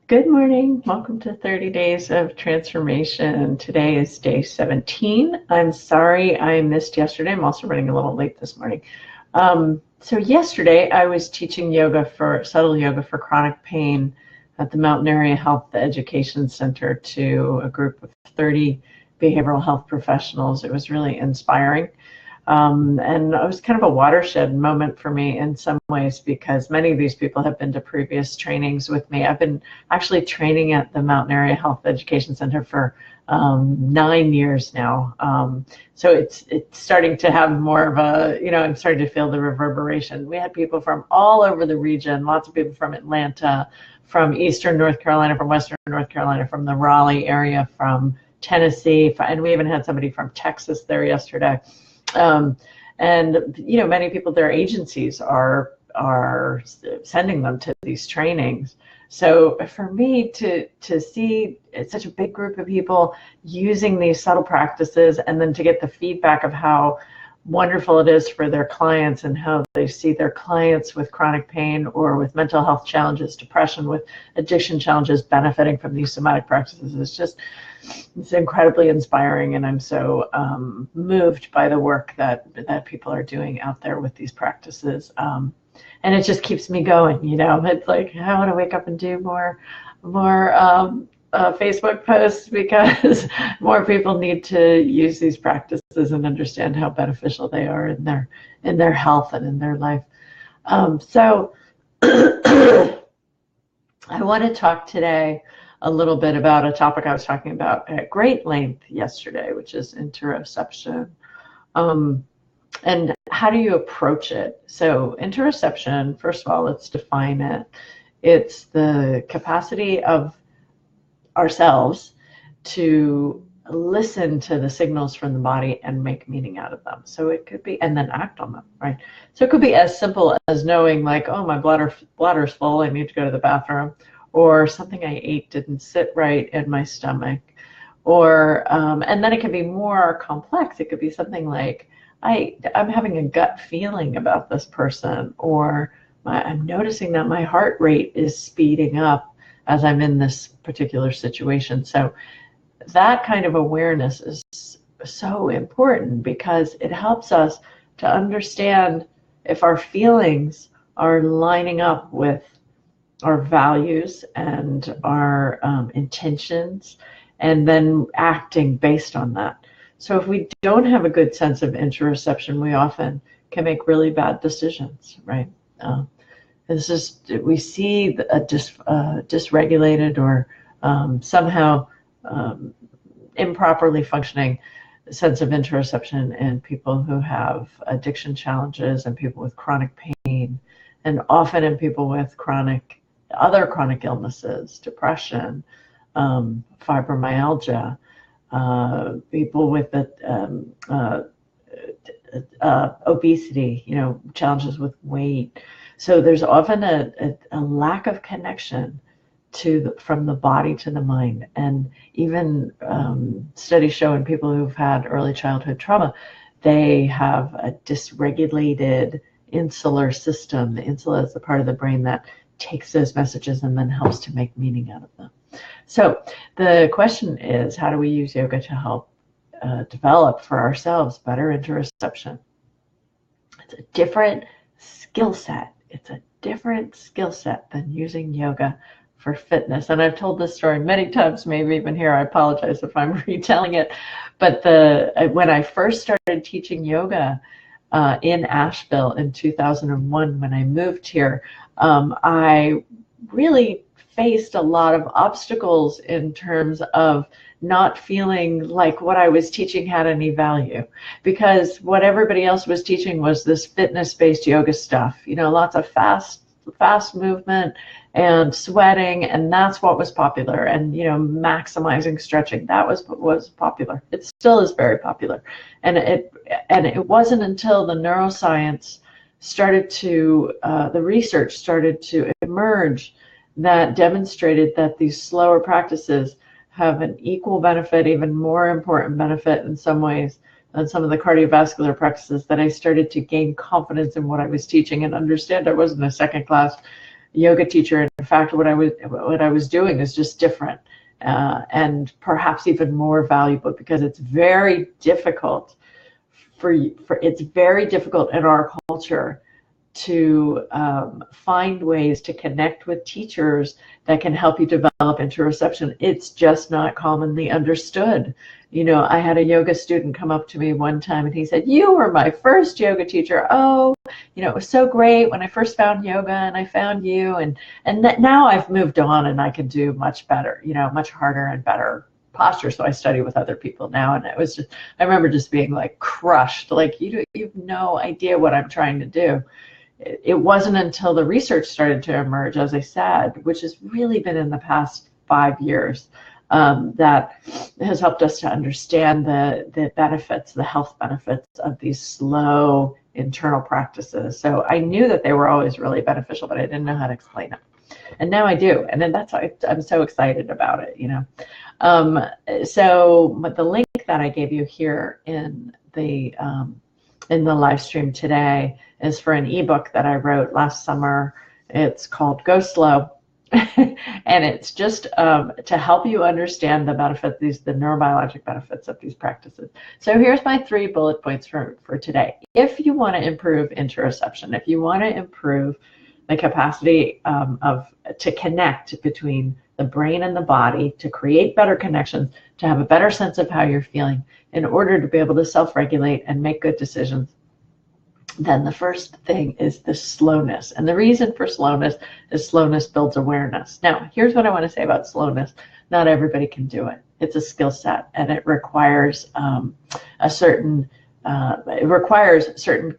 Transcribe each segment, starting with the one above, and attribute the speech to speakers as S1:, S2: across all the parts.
S1: Good morning. Welcome to 30 Days of Transformation. Today is day 17. I'm sorry I missed yesterday. I'm also running a little late this morning. So yesterday I was teaching subtle yoga for chronic pain at the Mountain Area Health Education Center to a group of 30 behavioral health professionals. It was really inspiring. And it was kind of a watershed moment for me in some ways because many of these people have been to previous trainings with me. I've been actually training at the Mountain Area Health Education Center for 9 years now. So it's starting to have more of a, I'm starting to feel the reverberation. We had people from all over the region, lots of people from Atlanta, from Eastern North Carolina, from Western North Carolina, from the Raleigh area, from Tennessee, and we even had somebody from Texas there yesterday. And many people, their agencies are sending them to these trainings. So for me to see such a big group of people using these subtle practices, and then to get the feedback of how wonderful it is for their clients and how they see their clients with chronic pain or with mental health challenges, depression, with addiction challenges benefiting from these somatic practices, it's incredibly inspiring, and I'm so moved by the work that people are doing out there with these practices. And it just keeps me going, It's like I want to wake up and do more Facebook posts because more people need to use these practices and understand how beneficial they are in their health and in their life. So I want to talk today a little bit about a topic I was talking about at great length yesterday, which is interoception. And how do you approach it? So interoception, first of all, let's define it. It's the capacity of ourselves to listen to the signals from the body and make meaning out of them. So it could be, and then act on them, right? So it could be as simple as knowing like, oh, my bladder's full, I need to go to the bathroom. Or something I ate didn't sit right in my stomach. Or, and then it can be more complex. It could be something like, I'm having a gut feeling about this person, or I'm noticing that my heart rate is speeding up as I'm in this particular situation. So that kind of awareness is so important because it helps us to understand if our feelings are lining up with our values and our intentions, and then acting based on that. So if we don't have a good sense of interoception, we often can make really bad decisions, right? It's just, we see a dysregulated or somehow improperly functioning sense of interoception in people who have addiction challenges and people with chronic pain, and often in people with other chronic illnesses, depression, fibromyalgia, people with obesity, challenges with weight. So there's often a lack of connection from the body to the mind. And even studies show in people who've had early childhood trauma, they have a dysregulated insular system. The insula is the part of the brain that takes those messages and then helps to make meaning out of them. So the question is, how do we use yoga to help develop for ourselves better interoception? It's a different skill set. It's a different skill set than using yoga for fitness. And I've told this story many times, maybe even here. I apologize if I'm retelling it. But when I first started teaching yoga in Asheville in 2001, when I moved here, I really faced a lot of obstacles in terms of not feeling like what I was teaching had any value, because what everybody else was teaching was this fitness-based yoga stuff, lots of fast movement and sweating, and that's what was popular, and maximizing stretching, that was popular. It still is very popular, and it wasn't until the neuroscience started to the research started to emerge that demonstrated that these slower practices have an equal benefit, even more important benefit in some ways than some of the cardiovascular practices, that I started to gain confidence in what I was teaching and understand I wasn't a second class yoga teacher. In fact, what I was doing is just different, and perhaps even more valuable, because it's very difficult it's very difficult in our culture to find ways to connect with teachers that can help you develop interoception. It's just not commonly understood. I had a yoga student come up to me one time and he said, "You were my first yoga teacher. Oh, it was so great when I first found yoga, and I found you, and now I've moved on and I can do much better, much harder and better posture. So I study with other people now." And I remember just being like crushed, like, you've no idea what I'm trying to do. It wasn't until the research started to emerge, as I said, which has really been in the past 5 years, that has helped us to understand the benefits, the health benefits of these slow internal practices. So I knew that they were always really beneficial, but I didn't know how to explain them. And now I do. And then that's why I'm so excited about it, But the link that I gave you here in the live stream today is for an ebook that I wrote last summer. It's called Go Slow. And it's just to help you understand the benefits, the neurobiologic benefits of these practices. So here's my 3 bullet points for today. If you want to improve interoception, if you want to improve the capacity to connect between the brain and the body, to create better connections, to have a better sense of how you're feeling in order to be able to self-regulate and make good decisions, then the first thing is the slowness. And the reason for slowness is slowness builds awareness. Now, here's what I want to say about slowness. Not everybody can do it. It's a skill set, and it requires certain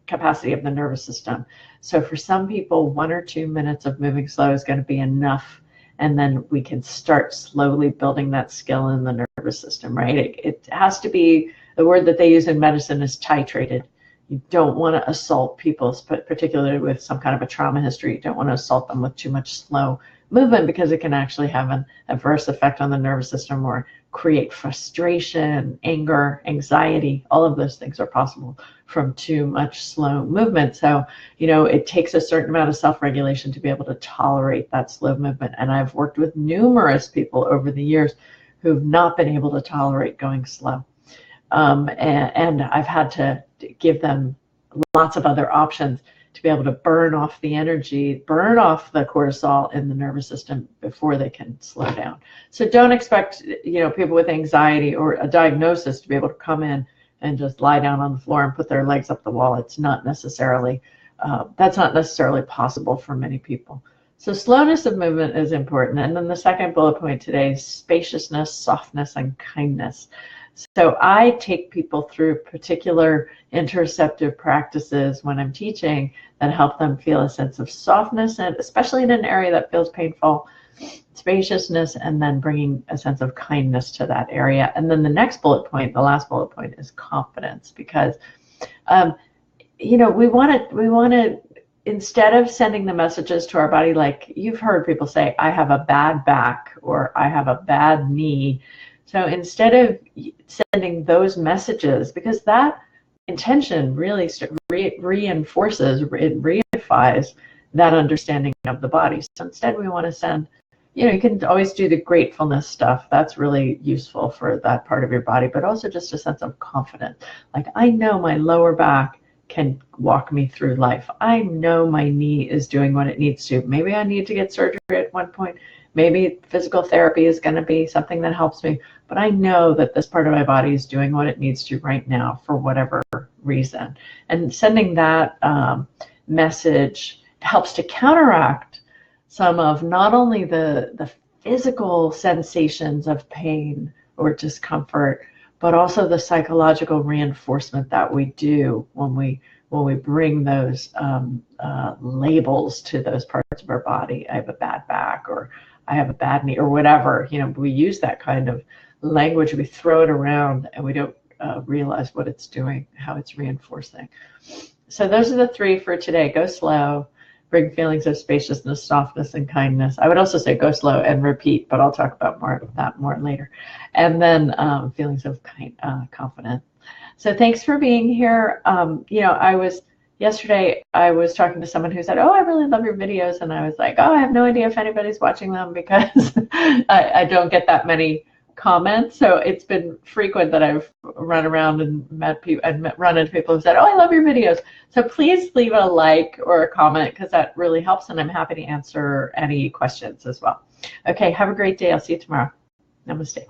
S1: capacity of the nervous system. So for some people, 1 or 2 minutes of moving slow is going to be enough. And then we can start slowly building that skill in the nervous system, right? It has to be, the word that they use in medicine is titrated. You don't want to assault people, particularly with some kind of a trauma history. You don't want to assault them with too much slow movement, because it can actually have an adverse effect on the nervous system or create frustration, anger, anxiety. All of those things are possible from too much slow movement. So, it takes a certain amount of self-regulation to be able to tolerate that slow movement. And I've worked with numerous people over the years who've not been able to tolerate going slow. And I've had to give them lots of other options to be able to burn off the energy, burn off the cortisol in the nervous system before they can slow down. So don't expect, people with anxiety or a diagnosis to be able to come in and just lie down on the floor and put their legs up the wall. It's not necessarily, that's not necessarily possible for many people. So slowness of movement is important. And then the second bullet point today is spaciousness, softness, and kindness. So I take people through particular interoceptive practices when I'm teaching that help them feel a sense of softness, and especially in an area that feels painful, spaciousness, and then bringing a sense of kindness to that area. And then the next bullet point, the last bullet point, is confidence, because we want to, instead of sending the messages to our body, like you've heard people say, I have a bad back or I have a bad knee. So instead of sending those messages, because that intention really reinforces, it reifies that understanding of the body. So instead we want to send, you can always do the gratefulness stuff. That's really useful for that part of your body, but also just a sense of confidence. Like, I know my lower back can walk me through life. I know my knee is doing what it needs to. Maybe I need to get surgery at one point. Maybe physical therapy is going to be something that helps me, but I know that this part of my body is doing what it needs to right now for whatever reason. And sending that message helps to counteract some of not only the physical sensations of pain or discomfort, but also the psychological reinforcement that we do when we bring those labels to those parts of our body. I have a bad back, or I have a bad knee, or whatever. We use that kind of language, we throw it around, and we don't realize what it's doing, how it's reinforcing. So those are the 3 for today. Go slow, bring feelings of spaciousness, softness, and kindness. I would also say go slow and repeat, but I'll talk about that more later. And then feelings of confidence. So thanks for being here. I was yesterday I was talking to someone who said, "Oh, I really love your videos," and I was like, "Oh, I have no idea if anybody's watching them because I don't get that many comments." So it's been frequent that I've run around and met people and run into people who said, "Oh, I love your videos." So please leave a like or a comment because that really helps, and I'm happy to answer any questions as well. Okay, have a great day. I'll see you tomorrow. Namaste.